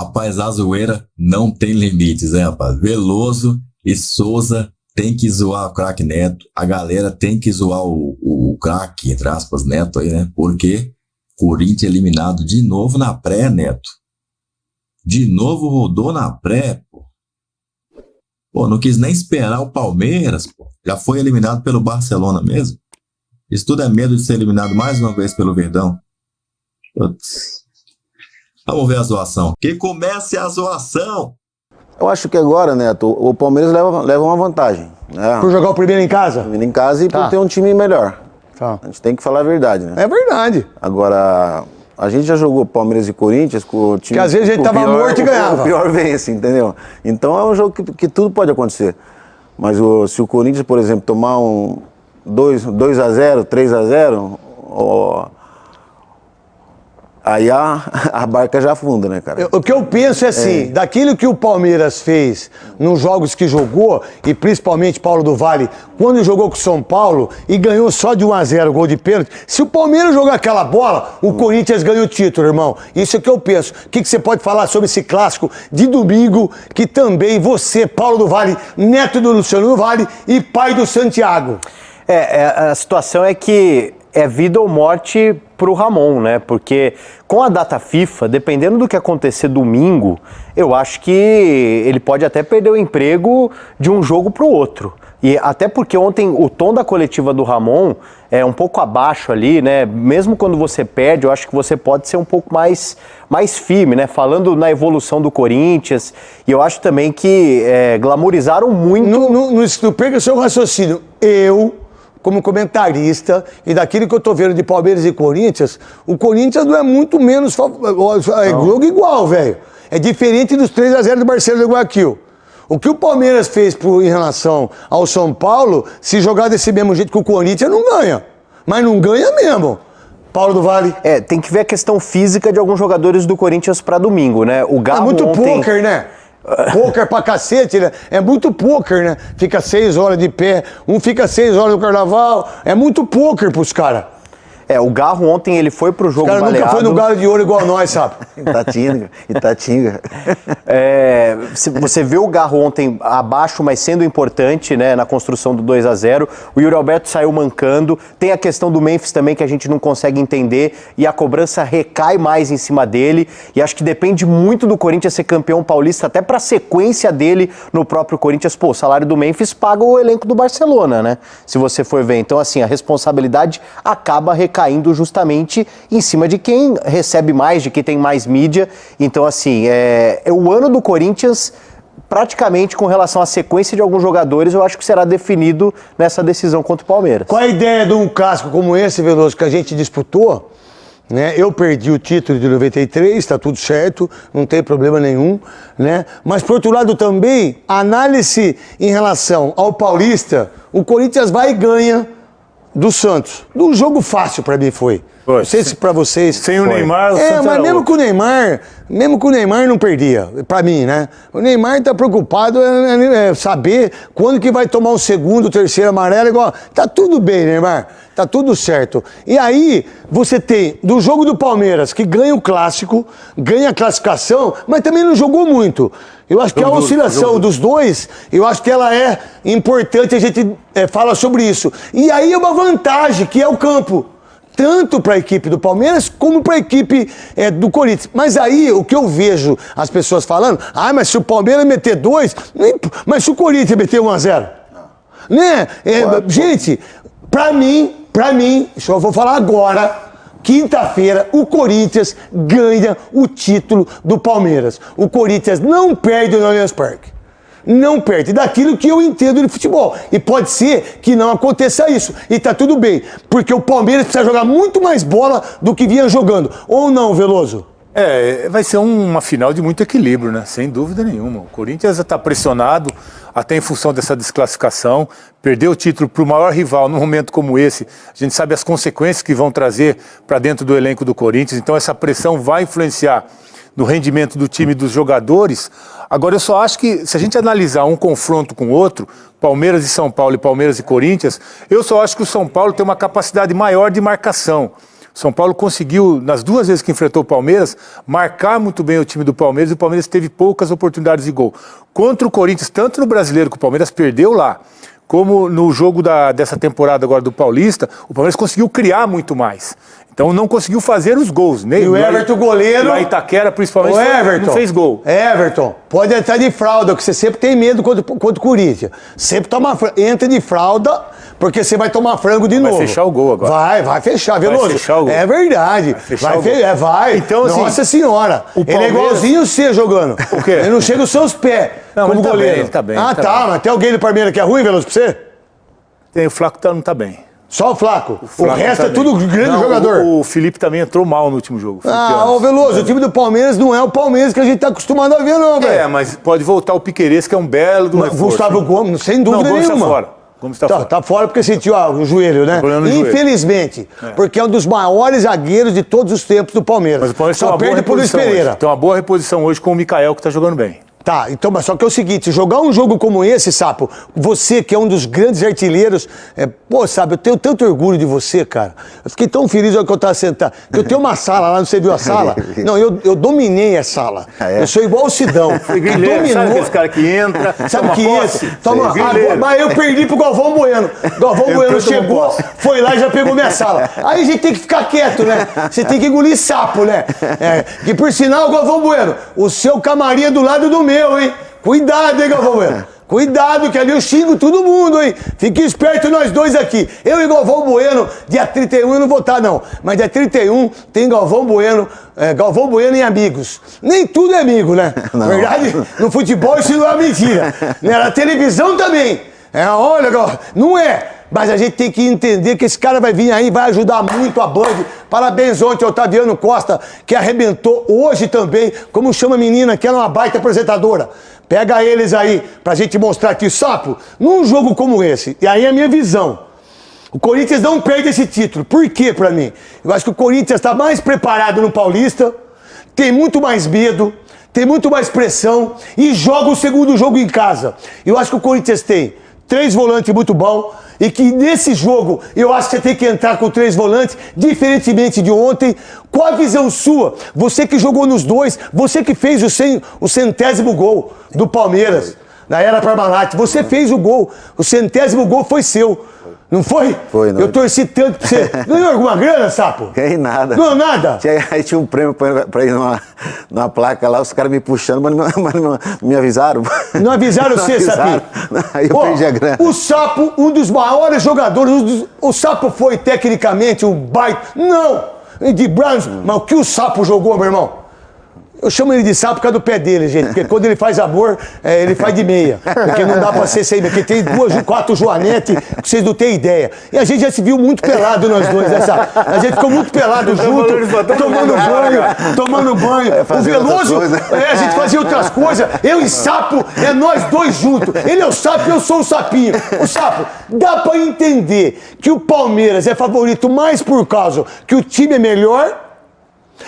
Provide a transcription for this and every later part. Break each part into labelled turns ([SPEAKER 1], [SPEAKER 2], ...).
[SPEAKER 1] Rapaz, a zoeira não tem limites, né, rapaz? Veloso e Souza tem que zoar o craque Neto. A galera tem que zoar o craque, entre aspas, Neto aí, né? Porque Corinthians eliminado de novo na pré, Neto. De novo rodou na pré, pô. Pô, não quis nem esperar o Palmeiras, pô. Já foi eliminado pelo Barcelona mesmo. Isso tudo é medo de ser eliminado mais uma vez pelo Verdão. Putz. Vamos ver a zoação. Que comece a zoação!
[SPEAKER 2] Eu acho que agora, Neto, o Palmeiras leva uma vantagem. Né?
[SPEAKER 3] Por jogar o primeiro em casa?
[SPEAKER 2] Primeiro em casa e por ter um time melhor.
[SPEAKER 3] Tá.
[SPEAKER 2] A gente tem que falar a verdade, né?
[SPEAKER 3] É verdade.
[SPEAKER 2] Agora, a gente já jogou Palmeiras e Corinthians com o time...
[SPEAKER 3] Que às vezes a gente tava morto e ganhava.
[SPEAKER 2] O pior vence, entendeu? Então é um jogo que tudo pode acontecer. Mas se o Corinthians, por exemplo, tomar um 2-0, 3-0... Aí a barca já afunda, né, cara?
[SPEAKER 3] O que eu penso é assim, daquilo que o Palmeiras fez nos jogos que jogou, e principalmente Paulo do Vale, quando jogou com o São Paulo e ganhou só de 1-0 gol de pênalti, se o Palmeiras jogar aquela bola, o Corinthians ganha o título, irmão. Isso é o que eu penso. O que você pode falar sobre esse clássico de domingo, que também você, Paulo do Vale, neto do Luciano do Vale e pai do Santiago?
[SPEAKER 4] A situação é que é vida ou morte pro Ramon, né? Porque com a data FIFA, dependendo do que acontecer domingo, eu acho que ele pode até perder o emprego de um jogo pro outro. E até porque ontem o tom da coletiva do Ramon é um pouco abaixo ali, né? Mesmo quando você perde, eu acho que você pode ser um pouco mais firme, né? Falando na evolução do Corinthians. E eu acho também que glamorizaram muito...
[SPEAKER 3] Não perca seu raciocínio. Como comentarista, e daquilo que eu tô vendo de Palmeiras e Corinthians, o Corinthians não é muito menos... É jogo igual, velho. É diferente dos 3-0 do Barcelona do Guayaquil. O que o Palmeiras fez em relação ao São Paulo, se jogar desse mesmo jeito que o Corinthians, não ganha. Mas não ganha mesmo. Paulo do Vale.
[SPEAKER 4] Tem que ver a questão física de alguns jogadores do Corinthians pra domingo, né? O Garro
[SPEAKER 3] é muito
[SPEAKER 4] ontem...
[SPEAKER 3] pôquer, né? Pôquer pra cacete, né? É muito pôquer, né? Fica 6 horas de pé, um fica 6 horas no carnaval. É muito pôquer pros caras.
[SPEAKER 4] O Garro ontem ele foi pro jogo baleado.
[SPEAKER 3] O cara nunca foi no galo de ouro igual nós, sabe?
[SPEAKER 2] Itatinga.
[SPEAKER 4] Você vê o Garro ontem abaixo, mas sendo importante, né, na construção do 2-0. O Yuri Alberto saiu mancando. Tem a questão do Memphis também que a gente não consegue entender e a cobrança recai mais em cima dele. E acho que depende muito do Corinthians ser campeão paulista, até pra sequência dele no próprio Corinthians. Pô, o salário do Memphis paga o elenco do Barcelona, né? Se você for ver. Então, assim, a responsabilidade acaba recaindo justamente em cima de quem recebe mais, de quem tem mais mídia. Então, assim, o ano do Corinthians, praticamente com relação à sequência de alguns jogadores, eu acho que será definido nessa decisão contra o Palmeiras.
[SPEAKER 3] Qual a ideia de um clássico como esse, Veloso, que a gente disputou? Né? Eu perdi o título de 93, está tudo certo, não tem problema nenhum, né? Mas, por outro lado, também, análise em relação ao Paulista, o Corinthians vai e ganha do Santos. Do jogo fácil pra mim foi. Não sei se pra vocês...
[SPEAKER 5] Sem o Neymar, o Santos
[SPEAKER 3] mas
[SPEAKER 5] era
[SPEAKER 3] mesmo
[SPEAKER 5] outro.
[SPEAKER 3] com o Neymar não perdia, pra mim, né? O Neymar tá preocupado saber quando que vai tomar o segundo, o terceiro amarelo, igual... Tá tudo bem, Neymar, tá tudo certo. E aí, você tem do jogo do Palmeiras, que ganha o clássico, ganha a classificação, mas também não jogou muito. Eu acho que a oscilação dos dois, eu acho que ela é importante, a gente fala sobre isso. E aí é uma vantagem, que é o campo. Tanto para a equipe do Palmeiras, como para a equipe do Corinthians. Mas aí, o que eu vejo as pessoas falando, mas se o Palmeiras meter 2, mas se o Corinthians meter 1-0? Né? Gente, para mim, isso eu vou falar agora... Quinta-feira, o Corinthians ganha o título do Palmeiras. O Corinthians não perde no Allianz Parque. Não perde. Daquilo que eu entendo de futebol. E pode ser que não aconteça isso. E tá tudo bem. Porque o Palmeiras precisa jogar muito mais bola do que vinha jogando. Ou não, Veloso?
[SPEAKER 5] Vai ser uma final de muito equilíbrio, né? Sem dúvida nenhuma. O Corinthians está pressionado, até em função dessa desclassificação. Perdeu o título para o maior rival num momento como esse. A gente sabe as consequências que vão trazer para dentro do elenco do Corinthians. Então essa pressão vai influenciar no rendimento do time e dos jogadores. Agora eu só acho que, se a gente analisar um confronto com o outro, Palmeiras e São Paulo e Palmeiras e Corinthians, eu só acho que o São Paulo tem uma capacidade maior de marcação. São Paulo conseguiu, nas 2 vezes que enfrentou o Palmeiras, marcar muito bem o time do Palmeiras, e o Palmeiras teve poucas oportunidades de gol. Contra o Corinthians, tanto no Brasileiro, que o Palmeiras perdeu lá, como no jogo dessa temporada agora do Paulista, o Palmeiras conseguiu criar muito mais. Então não conseguiu fazer os gols. Nem
[SPEAKER 3] E o Everton, goleiro...
[SPEAKER 5] Lá em Itaquera, principalmente,
[SPEAKER 3] o Everton,
[SPEAKER 5] não fez gol.
[SPEAKER 3] Everton, pode entrar de fralda, porque você sempre tem medo contra o Corinthians. Sempre entra de fralda, porque você vai tomar frango de novo.
[SPEAKER 5] Vai fechar o gol agora.
[SPEAKER 3] Vai fechar, Veloso.
[SPEAKER 5] Vai fechar o gol.
[SPEAKER 3] É verdade.
[SPEAKER 5] Vai fechar o gol.
[SPEAKER 3] Vai.
[SPEAKER 5] Então, assim,
[SPEAKER 3] Nossa senhora.
[SPEAKER 5] o
[SPEAKER 3] Ele é
[SPEAKER 5] Palmeiras...
[SPEAKER 3] igualzinho você jogando.
[SPEAKER 5] O quê?
[SPEAKER 3] Ele não chega aos seus pés
[SPEAKER 5] Não,
[SPEAKER 3] como
[SPEAKER 5] ele tá
[SPEAKER 3] goleiro.
[SPEAKER 5] bem, ele tá bem.
[SPEAKER 3] Ah, tá. Mas tem alguém do Palmeiras que é ruim, Veloso, pra você?
[SPEAKER 5] O Flaco não tá bem.
[SPEAKER 3] Só o Flaco. O
[SPEAKER 5] Flaco
[SPEAKER 3] resto
[SPEAKER 5] tá
[SPEAKER 3] é tudo
[SPEAKER 5] bem.
[SPEAKER 3] grande
[SPEAKER 5] Não,
[SPEAKER 3] jogador.
[SPEAKER 5] O Felipe também entrou mal no último jogo.
[SPEAKER 3] Ô Veloso, o time do Palmeiras não é o Palmeiras que a gente tá acostumado a ver, não, velho.
[SPEAKER 5] Mas pode voltar o Piquerez, que é um belo do reforço.
[SPEAKER 3] Gustavo Gomes, sem dúvida
[SPEAKER 5] Gomes
[SPEAKER 3] nenhuma.
[SPEAKER 5] tá fora. Gomes tá fora.
[SPEAKER 3] Tá fora porque sentiu o joelho, né?
[SPEAKER 5] Problema no joelho.
[SPEAKER 3] Infelizmente. Porque é um dos maiores zagueiros de todos os tempos do Palmeiras.
[SPEAKER 5] Mas o Palmeiras
[SPEAKER 3] Só
[SPEAKER 5] tem uma boa
[SPEAKER 3] perde pro Luiz
[SPEAKER 5] reposição
[SPEAKER 3] Pereira.
[SPEAKER 5] hoje. Tem uma boa reposição hoje com o Mikael, que tá jogando bem.
[SPEAKER 3] Tá, então, mas só que é o seguinte, jogar um jogo como esse, Sapo, você que é um dos grandes artilheiros, sabe, eu tenho tanto orgulho de você, cara. Eu fiquei tão feliz na hora que eu tava sentado. Eu tenho uma sala lá, você viu a sala? Não, eu dominei a sala. Eu sou igual o Sidão.
[SPEAKER 5] Grileiro, sabe aqueles caras que entra,
[SPEAKER 3] sabe
[SPEAKER 5] toma
[SPEAKER 3] que
[SPEAKER 5] posse?
[SPEAKER 3] entra? Toma,
[SPEAKER 5] Grileiro.
[SPEAKER 3] mas eu perdi pro Galvão Bueno. Galvão Bueno chegou, foi lá e já pegou minha sala. Aí a gente tem que ficar quieto, né? Você tem que engolir sapo, né? Que por sinal, Galvão Bueno, o seu camarim é do lado do meu, hein? Cuidado, hein, Galvão Bueno? Cuidado, que ali eu xingo todo mundo, hein? Fique esperto nós dois aqui. Eu e Galvão Bueno, dia 31 eu não vou estar, não. Mas dia 31 tem Galvão Bueno e amigos. Nem tudo é amigo, né? Na verdade, no futebol isso não é mentira. Na televisão também. Olha, não é. Mas a gente tem que entender que esse cara vai vir aí e vai ajudar muito a Band. Parabéns ontem ao Otaviano Costa, que arrebentou hoje também. Como chama a menina, que era uma baita apresentadora. Pega eles aí pra gente mostrar aqui, Sapo, num jogo como esse. E aí é a minha visão. O Corinthians não perde esse título. Por quê pra mim? Eu acho que o Corinthians está mais preparado no Paulista, tem muito mais medo, tem muito mais pressão e joga o segundo jogo em casa. Eu acho que o Corinthians tem 3 volantes muito bons e que nesse jogo eu acho que você tem que entrar com 3 volantes, diferentemente de ontem. Qual a visão sua? Você que jogou nos 2, você que fez o 100º gol do Palmeiras, na era Parmalat, você fez o gol, o 100º gol foi seu. Não foi?
[SPEAKER 2] Foi, não.
[SPEAKER 3] Eu torci tanto pra você. Ganhou alguma grana, Sapo?
[SPEAKER 2] Ganhei nada.
[SPEAKER 3] Não, nada?
[SPEAKER 2] Aí tinha um prêmio pra ir numa placa lá, os caras me puxando, mas não me avisaram.
[SPEAKER 3] Não avisaram você, Sapinho?
[SPEAKER 2] Aí eu perdi a grana.
[SPEAKER 3] O Sapo, um dos maiores jogadores, o Sapo foi tecnicamente um baita. Não! De Browns, mas o que o Sapo jogou, meu irmão? Eu chamo ele de sapo por causa do pé dele, gente. Porque quando ele faz amor, ele faz de meia. Porque não dá pra ser sem meia. Porque tem 4 joanetes que vocês não têm ideia. E a gente já se viu muito pelado nós dois, né, sabe? A gente ficou muito pelado junto, tomando banho. O Veloso, a gente fazia outras coisas. Eu e Sapo, nós dois juntos. Ele é o sapo e eu sou o sapinho. O Sapo, dá pra entender que o Palmeiras é favorito mais por causa que o time é melhor,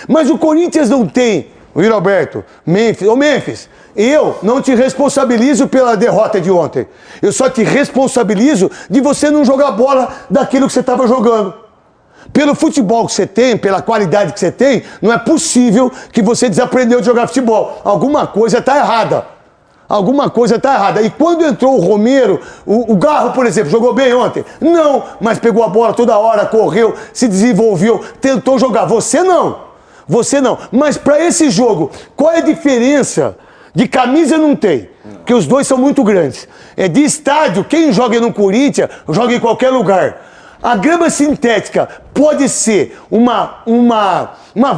[SPEAKER 3] mas o Corinthians não tem. O Yuri Alberto, Memphis, eu não te responsabilizo pela derrota de ontem. Eu só te responsabilizo de você não jogar bola daquilo que você estava jogando. Pelo futebol que você tem, pela qualidade que você tem, não é possível que você desaprendeu de jogar futebol. Alguma coisa está errada. Alguma coisa está errada. E quando entrou o Romero, o Garro, por exemplo, jogou bem ontem? Não, mas pegou a bola toda hora, correu, se desenvolveu, tentou jogar. Você não. Você não. Mas para esse jogo, qual é a diferença? De camisa não tem, porque os dois são muito grandes. De estádio, quem joga no Corinthians, joga em qualquer lugar. A grama sintética pode ser uma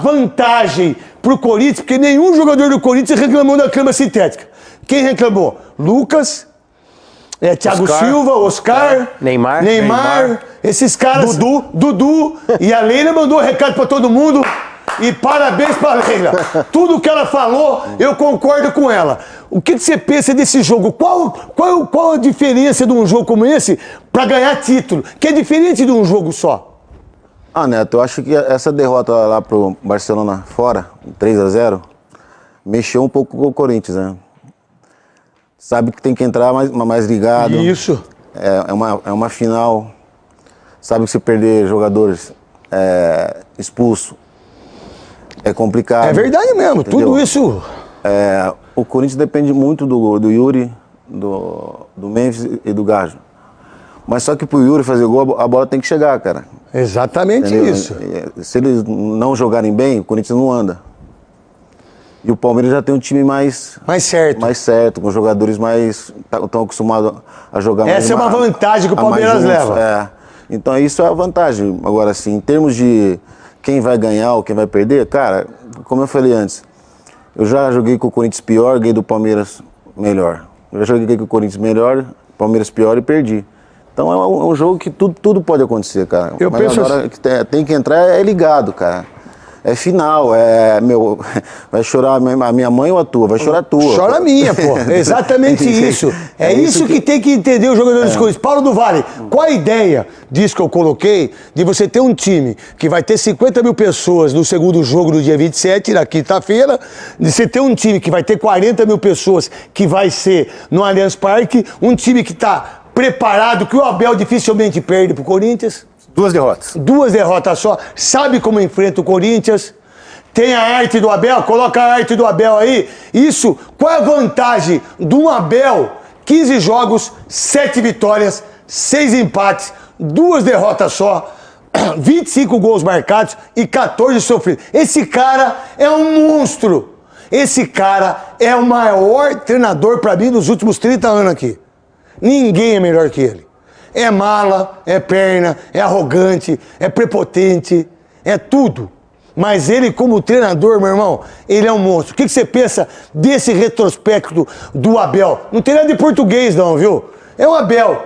[SPEAKER 3] vantagem para o Corinthians, porque nenhum jogador do Corinthians reclamou da grama sintética. Quem reclamou? Lucas, Thiago Silva, Oscar, Neymar, esses caras. Dudu. E a Leila mandou recado para todo mundo. E parabéns pra Leila. Tudo que ela falou, eu concordo com ela. O que você pensa desse jogo? Qual a diferença de um jogo como esse para ganhar título? Que é diferente de um jogo só.
[SPEAKER 2] Neto, eu acho que essa derrota lá pro Barcelona fora, 3-0, mexeu um pouco com o Corinthians, né? Sabe que tem que entrar mais ligado.
[SPEAKER 3] Isso.
[SPEAKER 2] É uma final. Sabe que se perder jogadores expulso. É complicado.
[SPEAKER 3] É verdade mesmo,
[SPEAKER 2] entendeu?
[SPEAKER 3] tudo isso.
[SPEAKER 2] O Corinthians depende muito do Yuri, do Memphis e do Gajo. Mas só que pro Yuri fazer gol, a bola tem que chegar, cara.
[SPEAKER 3] Exatamente
[SPEAKER 2] Entendeu?
[SPEAKER 3] isso.
[SPEAKER 2] Se eles não jogarem bem, o Corinthians não anda. E o Palmeiras já tem um time mais certo, com jogadores mais estão acostumados a jogar mais.
[SPEAKER 3] Essa é uma vantagem que o Palmeiras leva.
[SPEAKER 2] Então isso é a vantagem. Agora, assim, em termos de quem vai ganhar ou quem vai perder, cara, como eu falei antes, eu já joguei com o Corinthians pior, ganhei do Palmeiras melhor. Eu já joguei com o Corinthians melhor, Palmeiras pior e perdi. Então é um jogo que tudo pode acontecer, cara. Mas agora que tem que entrar é ligado, cara. É final, vai chorar a minha mãe ou a tua? Vai chorar a tua.
[SPEAKER 3] Chora a minha, pô. Exatamente isso. É isso que tem que entender os jogadores do Corinthians. Paulo do Vale, qual a ideia disso que eu coloquei, de você ter um time que vai ter 50 mil pessoas no segundo jogo do dia 27, na quinta-feira, de você ter um time que vai ter 40 mil pessoas, que vai ser no Allianz Parque, um time que está preparado, que o Abel dificilmente perde pro Corinthians.
[SPEAKER 5] 2 derrotas.
[SPEAKER 3] 2 derrotas só. Sabe como enfrenta o Corinthians? Tem a arte do Abel, coloca a arte do Abel aí. Isso, qual é a vantagem de um Abel? 15 jogos, 7 vitórias, 6 empates, 2 derrotas só, 25 gols marcados e 14 sofridos. Esse cara é um monstro. Esse cara é o maior treinador para mim dos últimos 30 anos aqui. Ninguém é melhor que ele. É mala, é perna, é arrogante, é prepotente, é tudo. Mas ele, como treinador, meu irmão, ele é um monstro. O que você pensa desse retrospecto do Abel? Não tem nada de português não, viu? É o Abel.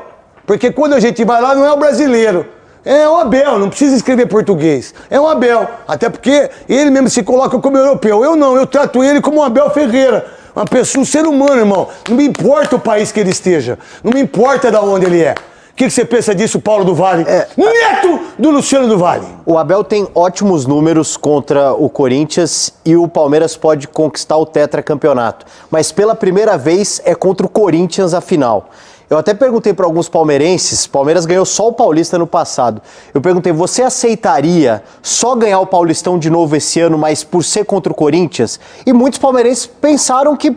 [SPEAKER 3] Porque quando a gente vai lá, não é o brasileiro. É o Abel, não precisa escrever português. É o Abel. Até porque ele mesmo se coloca como europeu. Eu não, eu trato ele como o Abel Ferreira. Uma pessoa, um ser humano, irmão. Não me importa o país que ele esteja. Não me importa de onde ele é. O que você pensa disso, Paulo do Vale? Neto do Luciano do Vale.
[SPEAKER 4] O Abel tem ótimos números contra o Corinthians e o Palmeiras pode conquistar o tetracampeonato. Mas pela primeira vez é contra o Corinthians a final. Eu até perguntei para alguns palmeirenses, o Palmeiras ganhou só o Paulista no passado. Eu perguntei, você aceitaria só ganhar o Paulistão de novo esse ano, mas por ser contra o Corinthians? E muitos palmeirenses pensaram que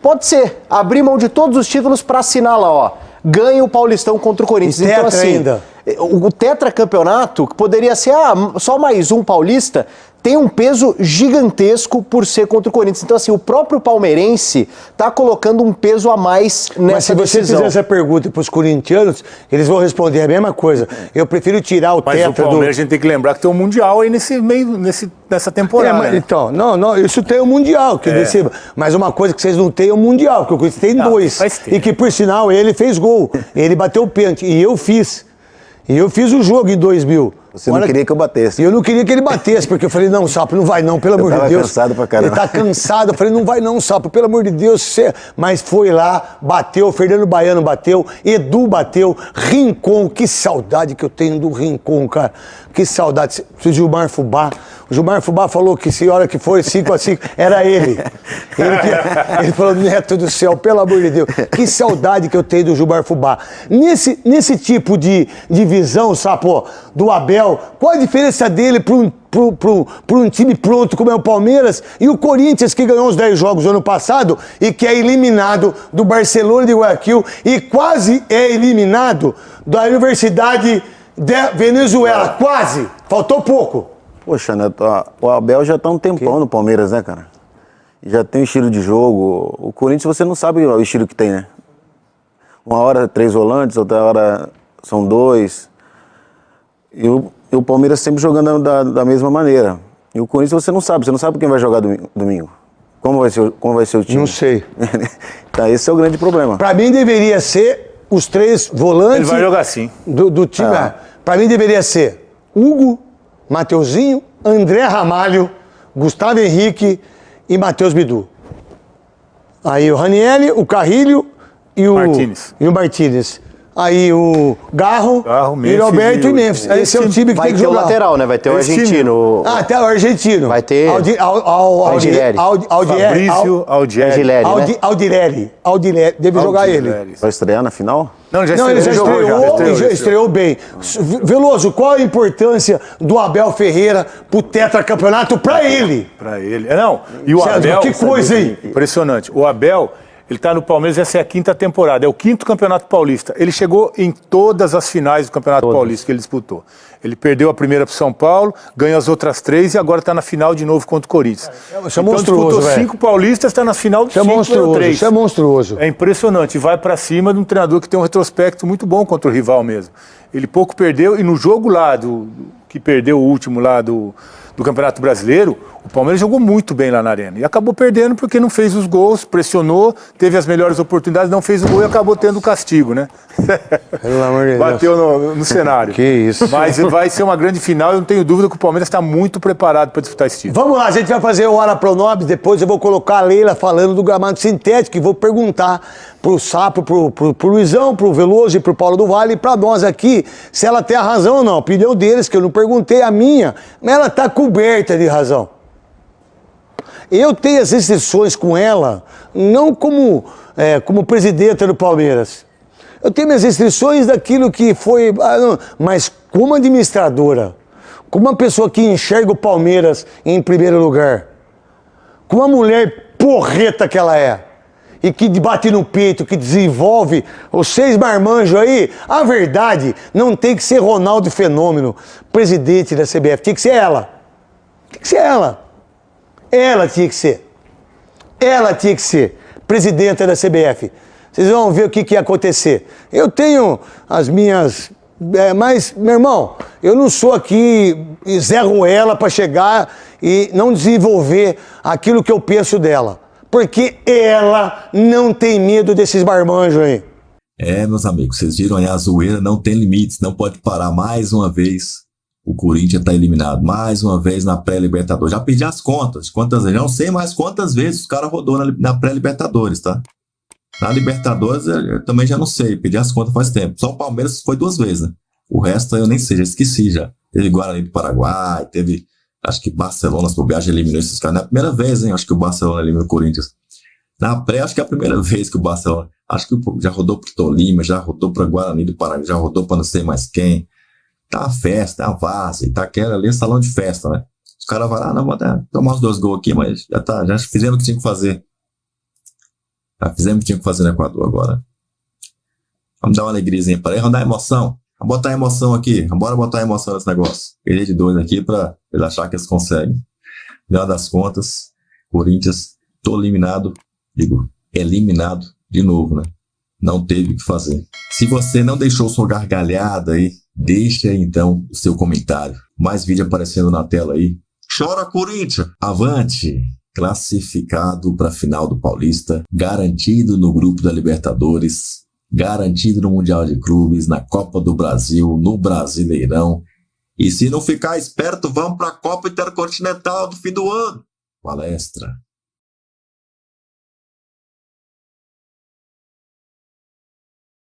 [SPEAKER 4] pode ser, abrir mão de todos os títulos para assinar lá, ó. Ganha o Paulistão contra o Corinthians.
[SPEAKER 3] E
[SPEAKER 4] então, assim,
[SPEAKER 3] ainda.
[SPEAKER 4] O tetracampeonato, que poderia ser só mais um paulista, tem um peso gigantesco por ser contra o Corinthians. Então, assim, o próprio palmeirense está colocando um peso a mais nessa
[SPEAKER 3] Mas se você
[SPEAKER 4] decisão.
[SPEAKER 3] fizer essa pergunta para os corintianos, eles vão responder a mesma coisa. Eu prefiro tirar o
[SPEAKER 5] Mas
[SPEAKER 3] tetra
[SPEAKER 5] o Palmeiras, a gente tem que lembrar que tem um Mundial aí nessa temporada.
[SPEAKER 3] mas,
[SPEAKER 5] né?
[SPEAKER 3] então, não, isso tem o Mundial. Mas uma coisa que vocês não têm é o Mundial, que o Corinthians tem 2.
[SPEAKER 5] faz tempo.
[SPEAKER 3] E que, por sinal, ele fez gol. Ele bateu o pênalti. E eu fiz. E eu fiz o jogo em 2000.
[SPEAKER 2] Você não queria que eu batesse.
[SPEAKER 3] E eu não queria que ele batesse, porque eu falei, não, Sapo, não vai não, pelo amor de Deus.
[SPEAKER 2] Eu tava cansado pra caramba.
[SPEAKER 3] Ele tá cansado, eu falei, não vai não, Sapo, pelo amor de Deus. Mas foi lá, bateu, Fernando Baiano bateu, Edu bateu, Rincon, que saudade que eu tenho do Rincon, cara. Que saudade. O Gilmar Fubá. O Gilmar Fubá falou que se a hora que for 5-5, era ele. Ele falou, Neto do céu, pelo amor de Deus. Que saudade que eu tenho do Gilmar Fubá. Nesse tipo de visão, Sapo, do Abel, qual a diferença dele para um time pronto como é o Palmeiras e o Corinthians, que ganhou os 10 jogos no ano passado e que é eliminado do Barcelona de Guayaquil e quase é eliminado da Universidade da Venezuela? Quase! Faltou pouco.
[SPEAKER 2] Poxa, Neto, o Abel já tá um tempão no Palmeiras, né, cara? Já tem um estilo de jogo. O Corinthians, você não sabe o estilo que tem, né? Uma hora 3 volantes, outra hora são 2. E o Palmeiras sempre jogando da mesma maneira. E o Corinthians você não sabe quem vai jogar domingo. Como vai ser o time?
[SPEAKER 3] Não sei.
[SPEAKER 2] Então, esse é o grande problema.
[SPEAKER 3] Pra mim deveria ser os 3 volantes.
[SPEAKER 5] Ele vai jogar assim.
[SPEAKER 3] Do time. Pra mim deveria ser Hugo, Mateuzinho, André Ramalho, Gustavo Henrique e Matheus Bidu. Aí o Ranieri, o Carrilho e o
[SPEAKER 5] Martínez.
[SPEAKER 3] E o Martínez. aí o Garro,
[SPEAKER 5] Memphis
[SPEAKER 3] Alberto
[SPEAKER 5] e
[SPEAKER 3] e Memphis. Esse é o time que
[SPEAKER 4] Vai
[SPEAKER 3] tem que
[SPEAKER 4] ter o
[SPEAKER 3] jogar.
[SPEAKER 4] lateral, né? Vai ter o
[SPEAKER 5] Esse time.
[SPEAKER 4] argentino.
[SPEAKER 3] Ah, até o argentino.
[SPEAKER 4] Vai ter
[SPEAKER 3] Aldirelli.
[SPEAKER 5] Fabrício Aldieri.
[SPEAKER 3] Aldirelli. Deve jogar ele.
[SPEAKER 2] Vai estrear na final?
[SPEAKER 5] Não,
[SPEAKER 3] Não, ele já estreou bem. Veloso, qual a importância do Abel Ferreira pro tetracampeonato pra ele?
[SPEAKER 5] Pra ele. Não, e o
[SPEAKER 3] César,
[SPEAKER 5] Abel...
[SPEAKER 3] que coisa, hein?
[SPEAKER 5] Impressionante. O Abel, ele tá no Palmeiras, essa é a 5ª temporada, é o 5º Campeonato Paulista. Ele chegou em todas as finais do Campeonato Paulista que ele disputou. Ele perdeu a primeira pro São Paulo, ganhou as outras 3 e agora tá na final de novo contra o Corinthians.
[SPEAKER 3] Isso é monstruoso,
[SPEAKER 5] disputou
[SPEAKER 3] velho.
[SPEAKER 5] 5 paulistas, tá na final de 5 ganhou 3.
[SPEAKER 3] Isso é monstruoso.
[SPEAKER 5] É impressionante, vai pra cima de um treinador que tem um retrospecto muito bom contra o rival mesmo. Ele pouco perdeu, e no jogo lá, que perdeu o último lá do Campeonato Brasileiro, o Palmeiras jogou muito bem lá na Arena. E acabou perdendo porque não fez os gols, pressionou, teve as melhores oportunidades, não fez o gol e acabou tendo o castigo, né?
[SPEAKER 3] Pelo amor de Deus.
[SPEAKER 5] Bateu no cenário.
[SPEAKER 3] Que isso.
[SPEAKER 5] Mas vai ser uma grande final e eu não tenho dúvida que o Palmeiras está muito preparado para disputar esse título.
[SPEAKER 3] Vamos lá, a gente vai fazer o Hora Pronobis, depois eu vou colocar a Leila falando do gramado sintético e vou perguntar pro Sapo, pro Luizão, pro Veloso e pro Paulo do Vale e pra nós aqui se ela tem a razão ou não. A opinião deles, que eu não perguntei, a minha, mas ela tá coberta de razão. Eu tenho as restrições com ela, não como presidenta do Palmeiras. Eu tenho minhas restrições daquilo que foi, mas como administradora, como uma pessoa que enxerga o Palmeiras em primeiro lugar, como uma mulher porreta que ela é, e que bate no peito, que desenvolve os 6 marmanjos aí, a verdade não tem que ser Ronaldo Fenômeno, presidente da CBF, tinha que ser ela. Tinha que ser ela. Ela tinha que ser. Ela tinha que ser presidenta da CBF. Vocês vão ver o que ia acontecer. Eu tenho as minhas... mas, meu irmão, eu não sou aqui Zé Ruela para chegar e não desenvolver aquilo que eu penso dela. Porque ela não tem medo desses marmanjos aí.
[SPEAKER 1] Meus amigos, vocês viram aí, a zoeira não tem limites, não pode parar. Mais uma vez, o Corinthians está eliminado. Mais uma vez na pré-Libertadores. Já perdi as contas. Quantas vezes? Não sei mais quantas vezes o cara rodou na pré-Libertadores, tá? Na Libertadores eu também já não sei. Perdi as contas faz tempo. Só o Palmeiras foi 2 vezes, né? O resto eu nem sei, já esqueci já. Teve Guarani do Paraguai, teve... Acho que Barcelona, se bobear, já eliminou esses caras. Não é a primeira vez, hein? Acho que o Barcelona eliminou o Corinthians. Na pré, acho que é a primeira vez que o Barcelona... Acho que já rodou pro Tolima, já rodou pra Guarani do Paraguai, já rodou pra não sei mais quem. Tá uma festa, tá uma várzea, tá aquela ali, salão de festa, né? Os caras vão lá, não, vou tomar os 2 gols aqui, mas já fizemos o que tinha que fazer. Já fizemos o que tinha que fazer no Equador agora. Vamos dar uma alegriazinha para ele, vamos dar emoção. Vamos botar emoção aqui, bora botar emoção nesse negócio. Perder de 2 aqui pra eles acharem que eles conseguem. No final das contas, Corinthians, eliminado de novo, né? Não teve o que fazer. Se você não deixou sua gargalhada aí, deixa aí então o seu comentário. Mais vídeo aparecendo na tela aí. Chora, Corinthians! Avante! Classificado para a final do Paulista, garantido no grupo da Libertadores, garantido no Mundial de Clubes, na Copa do Brasil, no Brasileirão. E se não ficar esperto, vamos para a Copa Intercontinental do fim do ano. Palestra.